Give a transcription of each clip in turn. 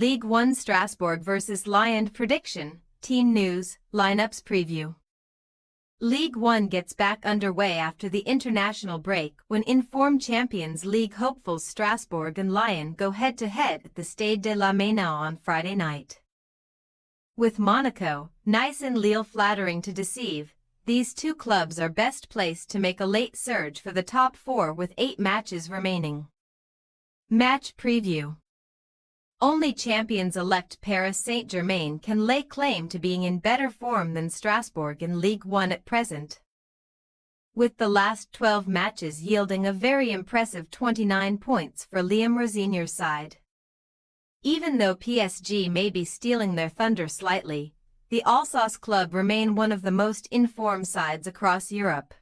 Ligue 1 Strasbourg vs Lyon prediction, team news, lineups preview. Ligue 1 gets back underway after the international break when informed Champions League hopefuls Strasbourg and Lyon go head-to-head at the Stade de la Ména on Friday night. With Monaco, Nice and Lille flattering to deceive, these two clubs are best placed to make a late surge for the top four with 8 matches remaining. Match preview. Only champions-elect Paris Saint-Germain can lay claim to being in better form than Strasbourg in Ligue 1 at present, with the last 12 matches yielding a very impressive 29 points for Liam Rosenior's side. Even though PSG may be stealing their thunder slightly, the Alsace club remain one of the most in-form sides across Europe,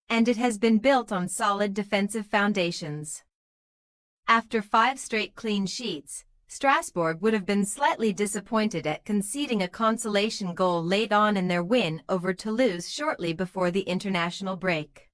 and it has been built on solid defensive foundations. After 5 straight clean sheets, Strasbourg would have been slightly disappointed at conceding a consolation goal late on in their win over Toulouse shortly before the international break.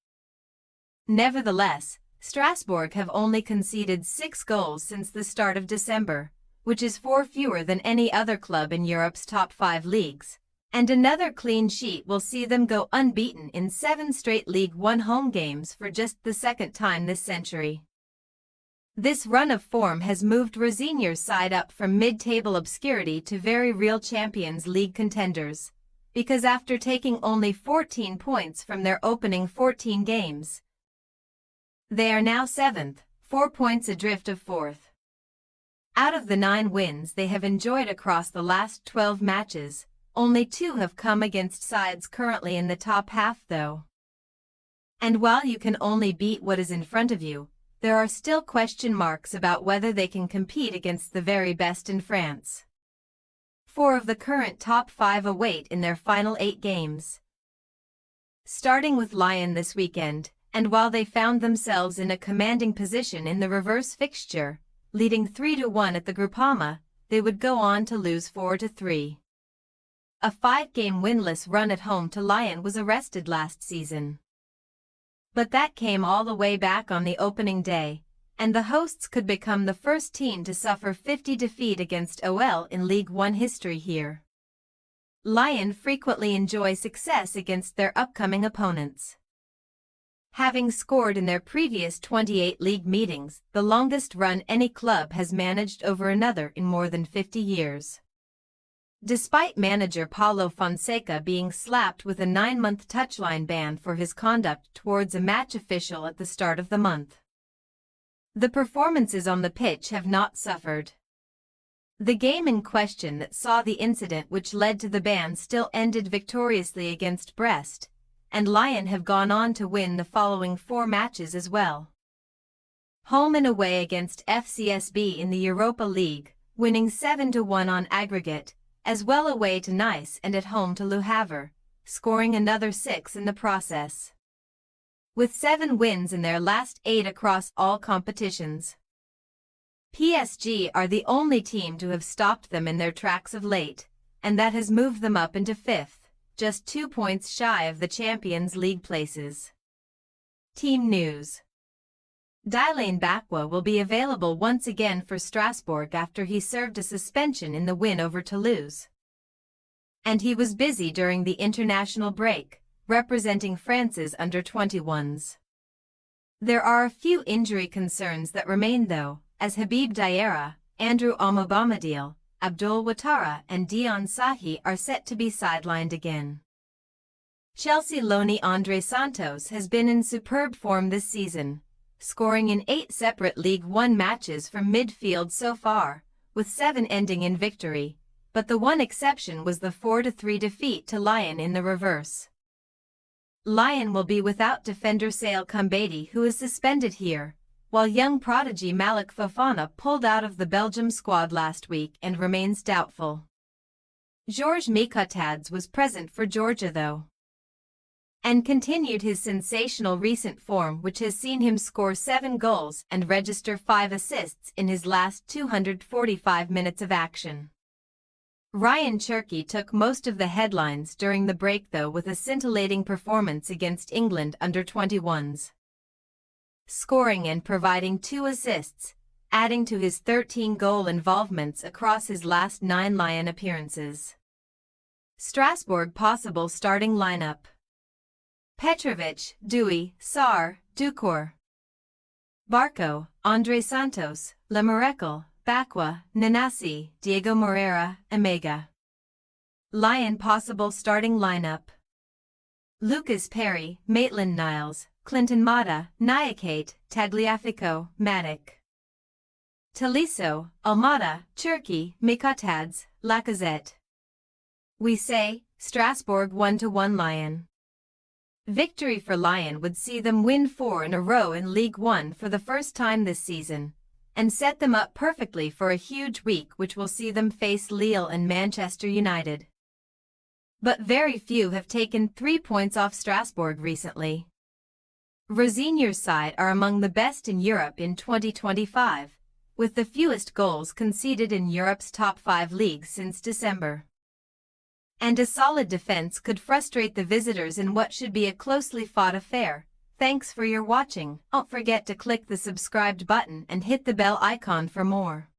Nevertheless, Strasbourg have only conceded 6 goals since the start of December, which is 4 fewer than any other club in Europe's top 5 leagues, and another clean sheet will see them go unbeaten in 7 straight Ligue 1 home games for just the second time this century. This run of form has moved Rosenior's side up from mid-table obscurity to very real Champions League contenders, because after taking only 14 points from their opening 14 games, they are now 7th, 4 points adrift of 4th. Out of the 9 wins they have enjoyed across the last 12 matches, only 2 have come against sides currently in the top half though. And while you can only beat what is in front of you, there are still question marks about whether they can compete against the very best in France. 4 of the current top 5 await in their final 8 games, starting with Lyon this weekend, and while they found themselves in a commanding position in the reverse fixture, leading 3-1 at the Groupama, they would go on to lose 4-3. A 5-game winless run at home to Lyon was arrested last season, but that came all the way back on the opening day, and the hosts could become the first team to suffer 50 defeat against OL in Ligue 1 history here. Lyon frequently enjoy success against their upcoming opponents, having scored in their previous 28 league meetings, the longest run any club has managed over another in more than 50 years. Despite manager Paulo Fonseca being slapped with a 9-month touchline ban for his conduct towards a match official at the start of the month, the performances on the pitch have not suffered. The game in question that saw the incident which led to the ban still ended victoriously against Brest, and Lyon have gone on to win the following 4 matches as well. Home and away against FCSB in the Europa League, winning 7-1 on aggregate, as well away to Nice and at home to Le Havre, scoring another 6 in the process. With 7 wins in their last 8 across all competitions, PSG are the only team to have stopped them in their tracks of late, and that has moved them up into 5th, just 2 points shy of the Champions League places. Team news. Dylan Bakwa will be available once again for Strasbourg after he served a suspension in the win over Toulouse, and he was busy during the international break, representing France's under-21s. There are a few injury concerns that remain though, as Habib Diarra, Andrew Amobamadil, Abdul Ouattara and Dion Sahi are set to be sidelined again. Chelsea loanee Andre Santos has been in superb form this season, scoring in 8 separate Ligue 1 matches from midfield so far, with 7 ending in victory, but the one exception was the 4-3 defeat to Lyon in the reverse. Lyon will be without defender Sale Koumbedi, who is suspended here, while young prodigy Malik Fofana pulled out of the Belgium squad last week and remains doubtful. Georges Mikotadze was present for Georgia though, and continued his sensational recent form, which has seen him score 7 goals and register 5 assists in his last 245 minutes of action. Ryan Cherki took most of the headlines during the break though, with a scintillating performance against England under-21s, scoring and providing 2 assists, adding to his 13-goal involvements across his last 9 Lyon appearances. Strasbourg possible starting lineup: Petrovic, Douy, Sarr, Ducour, Barco, Andre Santos, Lemerekel, Bakwa, Nanasi, Diego Moreira, Emega. Lyon possible starting lineup: Lucas Perry, Maitland-Niles, Clinton Mata, Nyakate, Tagliafico, Matic. Tolisso, Almada, Cherki, Mikatads, Lacazette. We say, Strasbourg 1-1 Lyon. Victory for Lyon would see them win 4 in a row in Ligue 1 for the first time this season, and set them up perfectly for a huge week which will see them face Lille and Manchester United. But very few have taken 3 points off Strasbourg recently. Rosenior's side are among the best in Europe in 2025, with the fewest goals conceded in Europe's top 5 leagues since December. And a solid defense could frustrate the visitors in what should be a closely fought affair. Thanks for your watching. Don't forget to click the subscribed button and hit the bell icon for more.